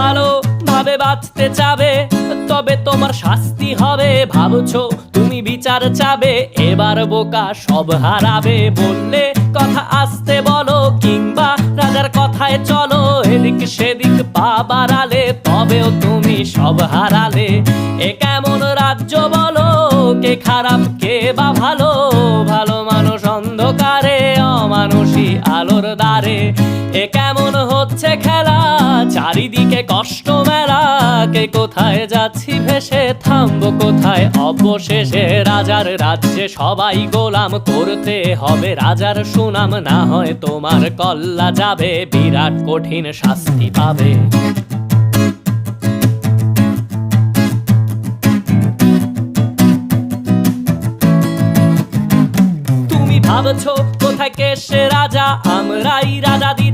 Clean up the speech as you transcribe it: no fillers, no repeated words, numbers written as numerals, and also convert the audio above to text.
ভালো ভাবে বাঁচতে চাবে, তবে তোমার শাস্তি হবে। ভাবছো তুমি বিচার চাবে, এবার বোকা সব হারাবে। বললে কথা আসতে বলো, কিংবা রাজার কথায় চলো, এদিক সেদিক পা বাড়ালে তবেও তুমি সব হারালে। এ কেমন রাজ্য বলো, কে খারাপ কে বা ভালো? ভালো মানুষ অন্ধকারে, অমানুষী আলোর দ্বারে। এ কেমন হচ্ছে খেলা, চারিদিকে কষ্ট মেলা। কে কোথায় যাচ্ছি ভেসে, থামবো কোথায় অবশেষে? রাজার রাজ্যে সবাই গোলাম, করতে হবে রাজার সুনাম। না হয় তোমার কল্লা যাবে, বিরাট কঠিন শাস্তি পাবে। তুমি ভাবছো কোথায় কে সে রাজা, আমরাই রাজা।